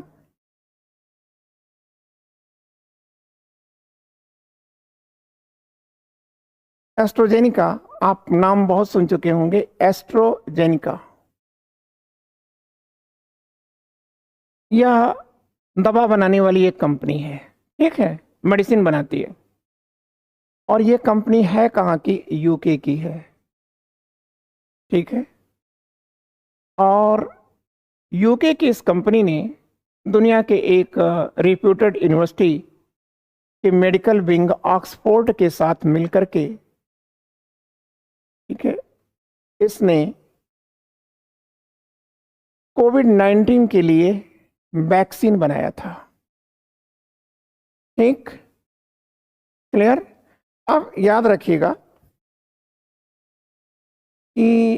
एस्ट्रोजेनिका आप नाम बहुत सुन चुके होंगे, एस्ट्रोजेनिका। यह दवा बनाने वाली एक कंपनी है। ठीक है, मेडिसिन बनाती है, और ये कंपनी है कहाँ की? यूके की है। ठीक है, और यूके की इस कंपनी ने दुनिया के एक रिप्यूटेड यूनिवर्सिटी के मेडिकल विंग ऑक्सफोर्ड के साथ मिलकर के, ठीक है, इसने कोविड-19 के लिए वैक्सीन बनाया था। ठीक, क्लियर? अब याद रखिएगा कि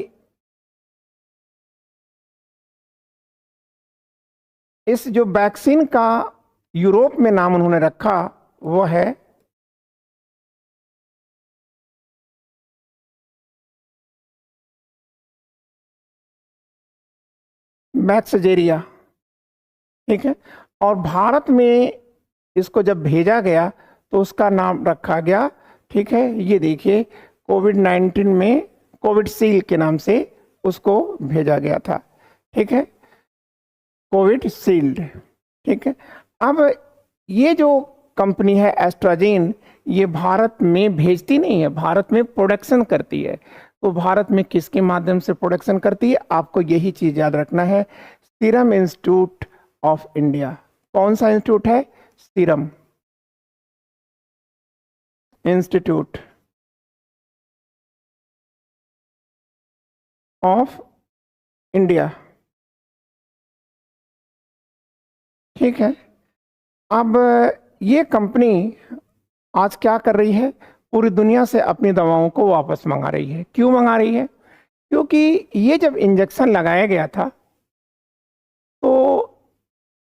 इस जो वैक्सीन का यूरोप में नाम उन्होंने रखा वो है मैक्सजेरिया। ठीक है, और भारत में इसको जब भेजा गया तो उसका नाम रखा गया, ठीक है, ये देखिए कोविड-19 में कोविडशील्ड के नाम से उसको भेजा गया था। ठीक है, कोविडशील्ड। ठीक है, अब ये जो कंपनी है एस्ट्राजेन, ये भारत में भेजती नहीं है, भारत में प्रोडक्शन करती है। तो भारत में किसके माध्यम से प्रोडक्शन करती है? आपको यही चीज याद रखना है, सीरम इंस्टीट्यूट ऑफ इंडिया। कौन सा इंस्टीट्यूट है? Serum institute of India. ठीक है, अब ये कंपनी आज क्या कर रही है? पूरी दुनिया से अपनी दवाओं को वापस मंगा रही है। क्यों मंगा रही है? क्योंकि ये जब इंजेक्शन लगाया गया था तो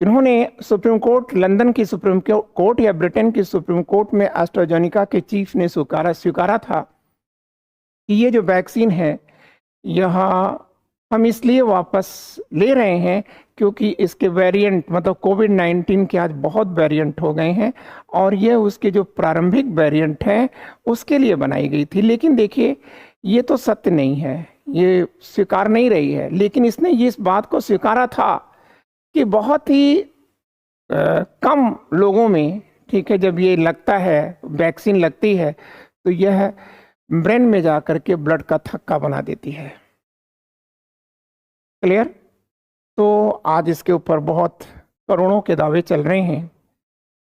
इन्होंने सुप्रीम कोर्ट, लंदन की सुप्रीम कोर्ट या ब्रिटेन की सुप्रीम कोर्ट में एस्ट्राजेनिका के चीफ ने स्वीकारा था कि ये जो वैक्सीन है यह हम इसलिए वापस ले रहे हैं क्योंकि इसके वेरिएंट, मतलब कोविड-19 के आज बहुत वेरिएंट हो गए हैं, और ये उसके जो प्रारंभिक वेरिएंट हैं उसके लिए बनाई गई थी। लेकिन देखिए ये तो सत्य नहीं है, ये स्वीकार नहीं रही है, लेकिन इसने ये इस बात को स्वीकारा था कि बहुत ही कम लोगों में, ठीक है, जब ये लगता है, वैक्सीन लगती है, तो यह ब्रेन में जाकर के ब्लड का थक्का बना देती है। क्लियर? तो आज इसके ऊपर बहुत करोड़ों के दावे चल रहे हैं,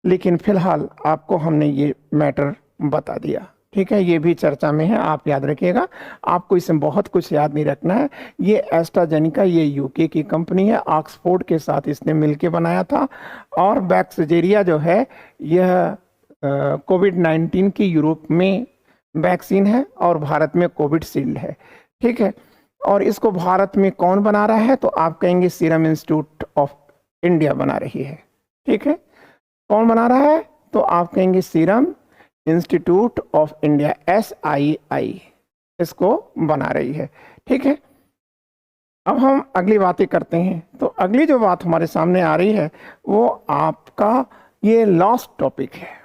लेकिन फिलहाल आपको हमने ये मैटर बता दिया। ठीक है, ये भी चर्चा में है, आप याद रखिएगा। आपको इसमें बहुत कुछ याद नहीं रखना है। ये एस्ट्राजेनिका, ये यूके की कंपनी है, ऑक्सफोर्ड के साथ इसने मिलके बनाया था। और वैक्सजेरिया जो है यह कोविड-19 की यूरोप में वैक्सीन है और भारत में कोविडशील्ड है। ठीक है, और इसको भारत में कौन बना रहा है? तो आप कहेंगे सीरम इंस्टीट्यूट ऑफ इंडिया बना रही है। ठीक है, कौन बना रहा है? तो आप कहेंगे serum institute of India, SII, इसको बना रही है। ठीक है, अब हम अगली बातें करते हैं। तो अगली जो बात हमारे सामने आ रही है वो आपका ये लास्ट टॉपिक है।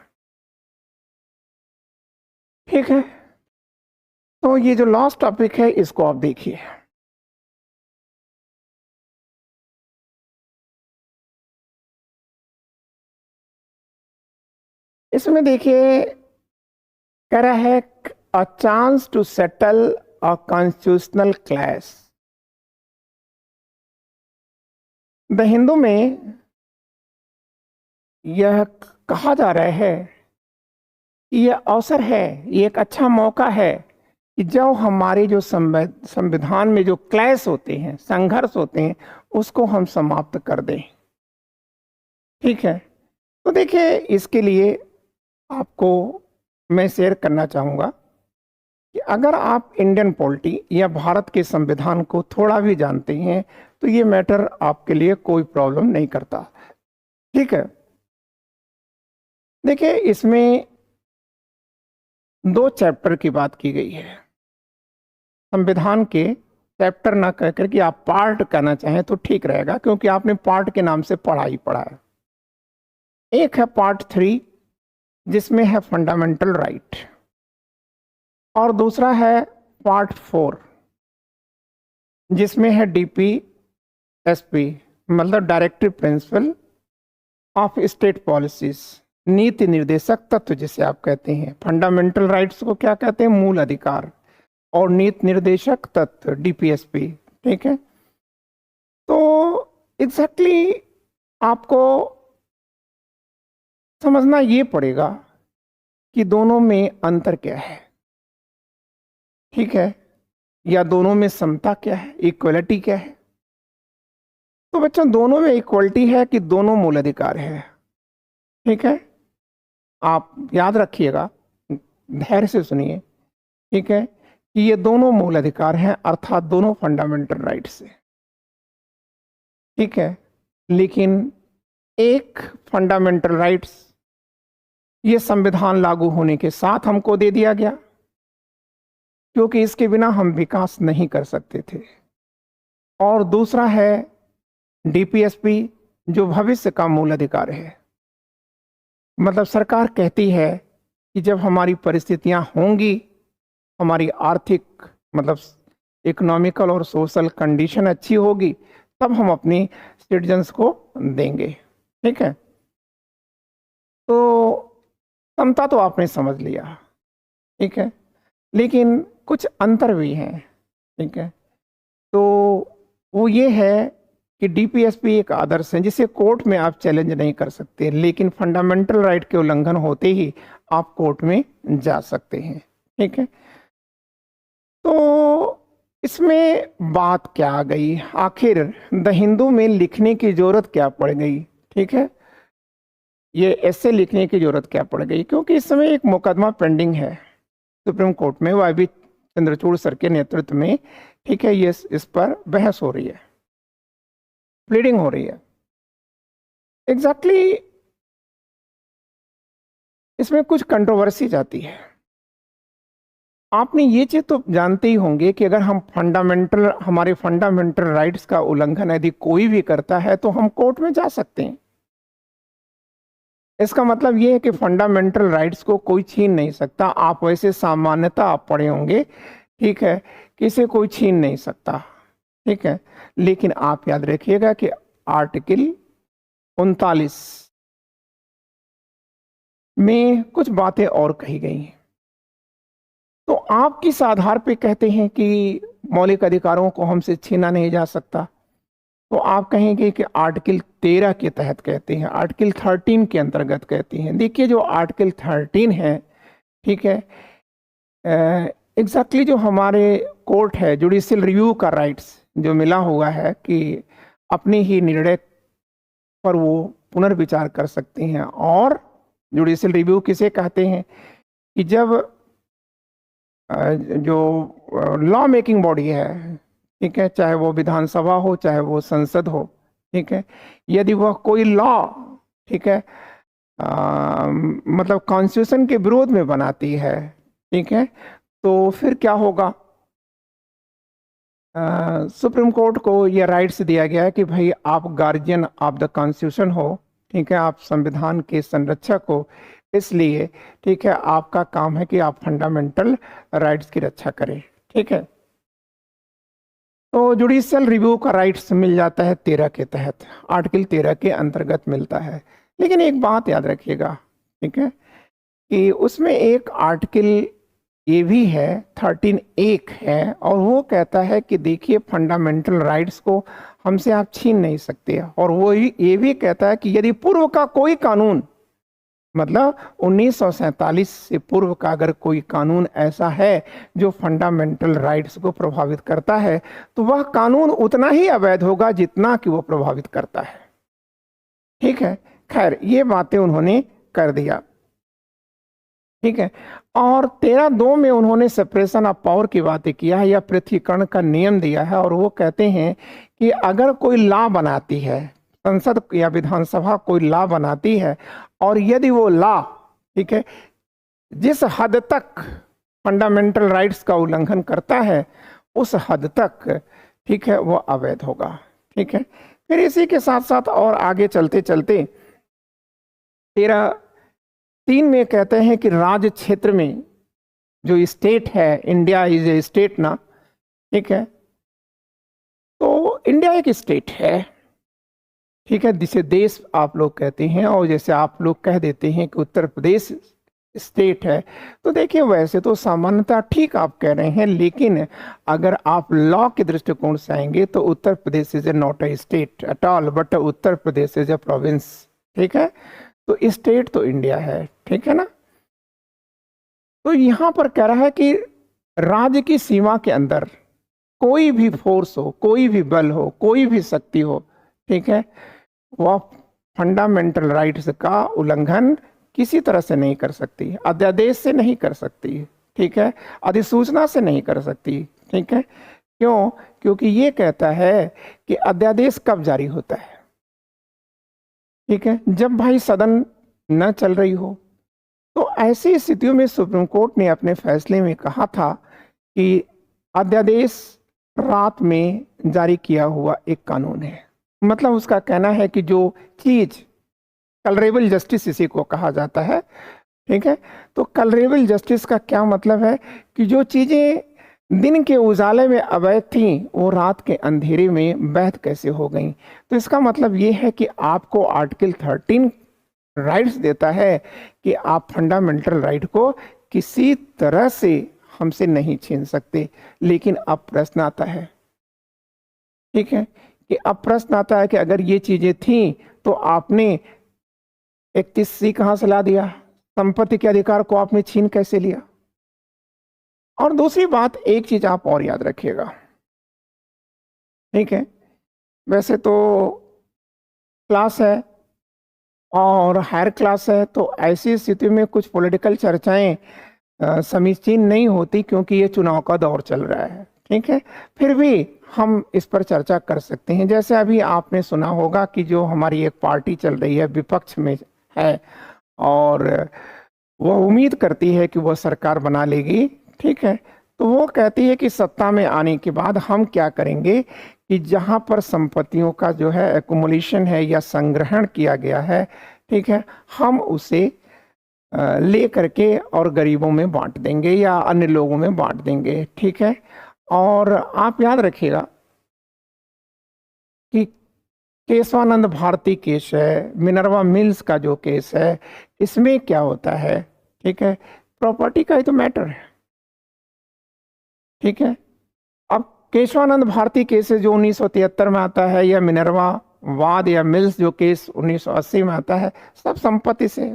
ठीक है, तो ये जो लास्ट टॉपिक है इसको आप देखिए। इसमें देखिए कह रहा है a chance to settle a constitutional clash. The Hindu में यह कहा जा रहा है कि यह अवसर है, ये एक अच्छा मौका है कि जब हमारे जो संविधान में जो क्लैश होते हैं, संघर्ष होते हैं, उसको हम समाप्त कर दें। ठीक है, तो देखिए इसके लिए आपको मैं शेयर करना चाहूँगा कि अगर आप इंडियन पॉलिटी या भारत के संविधान को थोड़ा भी जानते हैं तो ये मैटर आपके लिए कोई प्रॉब्लम नहीं करता। ठीक है, देखिए इसमें 2 चैप्टर की बात की गई है। संविधान के चैप्टर ना कहकर कि आप पार्ट कहना चाहें तो ठीक रहेगा, क्योंकि आपने पार्ट के नाम से पढ़ा ही पढ़ा है। एक है पार्ट 3 जिसमें है फंडामेंटल राइट, और दूसरा है पार्ट 4 जिसमें है DPSP, मतलब directive principle of state policies, नीति निर्देशक तत्व जिसे आप कहते हैं। फंडामेंटल राइट्स को क्या कहते हैं? मूल अधिकार, और नीति निर्देशक तत्व DPSP। ठीक है, तो एग्जैक्टली आपको समझना ये पड़ेगा कि दोनों में अंतर क्या है। ठीक है, या दोनों में समता क्या है, इक्वलिटी क्या है। तो बच्चों दोनों में इक्वलिटी है कि दोनों मूल अधिकार है। ठीक है, आप याद रखिएगा, धैर्य से सुनिए। ठीक है, कि ये दोनों मूल अधिकार हैं, अर्थात दोनों फंडामेंटल राइट्स है। ठीक है, लेकिन एक फंडामेंटल राइट्स ये संविधान लागू होने के साथ हमको दे दिया गया, क्योंकि इसके बिना हम विकास नहीं कर सकते थे। और दूसरा है DPSP जो भविष्य का मूल अधिकार है। मतलब सरकार कहती है कि जब हमारी परिस्थितियां होंगी, हमारी आर्थिक मतलब इकोनॉमिकल और सोशल कंडीशन अच्छी होगी, तब हम अपनी सिटीजन्स को देंगे। ठीक है, तो समता तो आपने समझ लिया। ठीक है, लेकिन कुछ अंतर भी हैं। ठीक है, तो वो ये है कि DPSP एक आदर्श है जिसे कोर्ट में आप चैलेंज नहीं कर सकते, लेकिन फंडामेंटल राइट के उल्लंघन होते ही आप कोर्ट में जा सकते हैं। ठीक है, तो इसमें बात क्या आ गई, आखिर द हिंदू में लिखने की जरूरत क्या पड़ गई। ठीक है, ये ऐसे लिखने की जरूरत क्या पड़ गई, क्योंकि इस समय एक मुकदमा पेंडिंग है सुप्रीम कोर्ट में, YB चंद्रचूड़ सर के नेतृत्व में। ठीक है, ये इस पर बहस हो रही है, प्लीडिंग हो रही है। एग्जैक्टली इसमें कुछ कंट्रोवर्सी जाती है। आपने ये चीज तो जानते ही होंगे कि अगर हम हमारे फंडामेंटल राइट्स का उल्लंघन यदि कोई भी करता है तो हम कोर्ट में जा सकते हैं। इसका मतलब ये है कि फंडामेंटल राइट्स को कोई छीन नहीं सकता। आप वैसे सामान्यता आप पढ़े होंगे, ठीक है, किसे कोई छीन नहीं सकता। ठीक है, लेकिन आप याद रखिएगा कि आर्टिकल 39 में कुछ बातें और कही गई हैं। तो आप किस आधार पे कहते हैं कि मौलिक अधिकारों को हमसे छीना नहीं जा सकता? तो आप कहेंगे कि आर्टिकल 13 के तहत कहते हैं, आर्टिकल 13 के अंतर्गत कहते हैं। देखिए जो आर्टिकल 13 है, ठीक है, एग्जैक्टली जो हमारे कोर्ट है, जुडिशियल रिव्यू का राइट्स जो मिला हुआ है कि अपने ही निर्णय पर वो पुनर्विचार कर सकते हैं। और जुडिशियल रिव्यू किसे कहते हैं कि जब जो लॉ मेकिंग बॉडी है, ठीक है, चाहे वो विधानसभा हो चाहे वो संसद हो, ठीक है, यदि वह कोई लॉ, ठीक है, मतलब कॉन्स्टिट्यूशन के विरोध में बनाती है, ठीक है, तो फिर क्या होगा? सुप्रीम कोर्ट को यह राइट्स दिया गया है कि भाई आप गार्जियन ऑफ द कॉन्स्टिट्यूशन हो, ठीक है, आप संविधान के संरक्षक हो, इसलिए ठीक है आपका काम है कि आप फंडामेंटल राइट्स की रक्षा करें। ठीक है, तो जुडिशियल रिव्यू का राइट्स मिल जाता है 13 के तहत, आर्टिकल 13 के अंतर्गत मिलता है। लेकिन एक बात याद रखिएगा, ठीक है, कि उसमें एक आर्टिकल ये भी है 13 एक है, और वो कहता है कि देखिए फंडामेंटल राइट्स को हमसे आप छीन नहीं सकते। और वो ये भी कहता है कि यदि पूर्व का कोई कानून, मतलब 1947 से पूर्व का अगर कोई कानून ऐसा है जो फंडामेंटल राइट्स को प्रभावित करता है, तो वह कानून उतना ही अवैध होगा जितना कि वो प्रभावित करता है। ठीक है, खैर ये बातें उन्होंने कर दिया। ठीक है, और 13(2) में उन्होंने सेपरेशन ऑफ पावर की बातें किया है या पृथ्वीकरण का नियम दिया है। और वो कहते हैं कि अगर कोई लॉ बनाती है, संसद या विधानसभा कोई लॉ बनाती है, और यदि वो लॉ, ठीक है, जिस हद तक फंडामेंटल राइट्स का उल्लंघन करता है उस हद तक, ठीक है, वो अवैध होगा। ठीक है, फिर इसी के साथ साथ और आगे चलते चलते 13(3) में कहते हैं कि राज्य क्षेत्र में जो स्टेट है, इंडिया इज ए स्टेट ना, ठीक है, तो इंडिया एक स्टेट है। ठीक है, जिसे देश आप लोग कहते हैं, और जैसे आप लोग कह देते हैं कि उत्तर प्रदेश स्टेट है, तो देखिए वैसे तो सामान्यतः ठीक आप कह रहे हैं, लेकिन अगर आप लॉ के दृष्टिकोण से आएंगे तो Uttar Pradesh is a not a state at all, but Uttar Pradesh is a province. ठीक है, तो स्टेट तो इंडिया है। ठीक है ना, तो यहां पर कह रहा है कि राज्य की सीमा के अंदर कोई भी फोर्स हो, कोई भी बल हो, कोई भी शक्ति हो, ठीक है, वह फंडामेंटल राइट्स का उल्लंघन किसी तरह से नहीं कर सकती, अध्यादेश से नहीं कर सकती, ठीक है, अधिसूचना से नहीं कर सकती। ठीक है, क्यों? क्योंकि ये कहता है कि अध्यादेश कब जारी होता है, ठीक है, जब भाई सदन न चल रही हो। तो ऐसी स्थितियों में सुप्रीम कोर्ट ने अपने फैसले में कहा था कि अध्यादेश रात में जारी किया हुआ एक कानून है। मतलब उसका कहना है कि जो चीज कलरेबल जस्टिस इसी को कहा जाता है। ठीक है, तो कलरेबल जस्टिस का क्या मतलब है कि जो चीजें दिन के उजाले में अवैध थी वो रात के अंधेरे में वैध कैसे हो गई। तो इसका मतलब ये है कि आपको आर्टिकल 13 राइट्स देता है कि आप फंडामेंटल राइट को किसी तरह से हमसे नहीं छीन सकते। लेकिन अब प्रश्न आता है, ठीक है, कि अब प्रश्न आता है कि अगर ये चीजें थी तो आपने 31C कहां से ला दिया, संपत्ति के अधिकार को आपने छीन कैसे लिया। और दूसरी बात, एक चीज आप और याद रखिएगा, ठीक है, वैसे तो क्लास है और हायर क्लास है, तो ऐसी स्थिति में कुछ पॉलिटिकल चर्चाएं समीचीन नहीं होती क्योंकि ये चुनाव का दौर चल रहा है। ठीक है, फिर भी हम इस पर चर्चा कर सकते हैं। जैसे अभी आपने सुना होगा कि जो हमारी एक पार्टी चल रही है, विपक्ष में है, और वह उम्मीद करती है कि वह सरकार बना लेगी। ठीक है, तो वो कहती है कि सत्ता में आने के बाद हम क्या करेंगे कि जहां पर संपत्तियों का जो है एक्युमुलेशन है या संग्रहण किया गया है, ठीक है, हम उसे ले करके और गरीबों में बांट देंगे या अन्य लोगों में बांट देंगे। ठीक है, और आप याद रखिएगा कि केशवानंद भारती केस है, मिनर्वा मिल्स का जो केस है, इसमें क्या होता है, ठीक है, प्रॉपर्टी का ही तो मैटर है। ठीक है, अब केशवानंद भारती केस जो 1973 में आता है, या मिनर्वा वाद या मिल्स जो केस 1980 में आता है, सब संपत्ति से।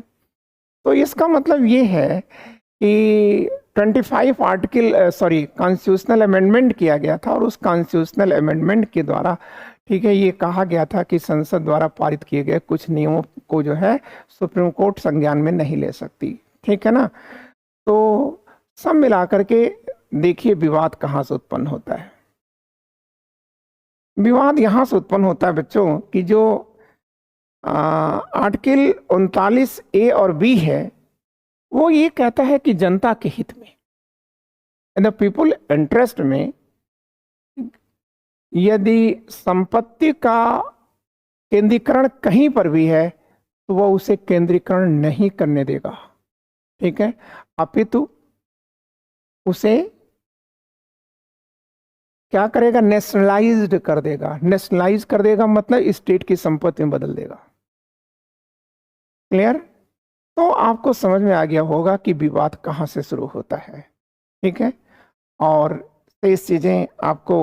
तो इसका मतलब ये है कि 25 आर्टिकल कॉन्स्टिट्यूशनल अमेंडमेंट किया गया था, और उस कॉन्स्टिट्यूशनल अमेंडमेंट के द्वारा, ठीक है, ये कहा गया था कि संसद द्वारा पारित किए गए कुछ नियमों को जो है सुप्रीम कोर्ट संज्ञान में नहीं ले सकती। ठीक है ना, तो सब मिलाकर के देखिए विवाद कहाँ से उत्पन्न होता है। विवाद यहाँ से उत्पन्न होता है बच्चों कि जो आर्टिकल 39A और B है, वो ये कहता है कि जनता के हित में, इन द पीपुल इंटरेस्ट में, यदि संपत्ति का केंद्रीकरण कहीं पर भी है तो वह उसे केंद्रीकरण नहीं करने देगा। ठीक है, अपितु उसे क्या करेगा, नेशनलाइज्ड कर देगा। नेशनलाइज कर देगा मतलब स्टेट की संपत्ति में बदल देगा। क्लियर? तो आपको समझ में आ गया होगा कि विवाद कहाँ से शुरू होता है। ठीक है, और शेष चीज़ें आपको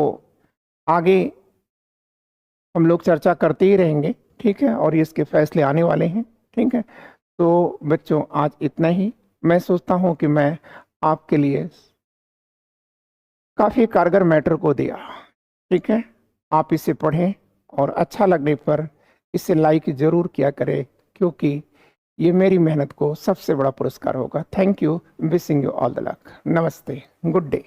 आगे हम लोग चर्चा करते ही रहेंगे। ठीक है, और इसके फैसले आने वाले हैं। ठीक है, तो बच्चों आज इतना ही। मैं सोचता हूँ कि मैं आपके लिए काफ़ी कारगर मैटर को दिया। ठीक है, आप इसे पढ़ें और अच्छा लगने पर इसे लाइक ज़रूर किया करें, क्योंकि ये मेरी मेहनत को सबसे बड़ा पुरस्कार होगा। Thank you, wishing you all the luck. नमस्ते, गुड डे।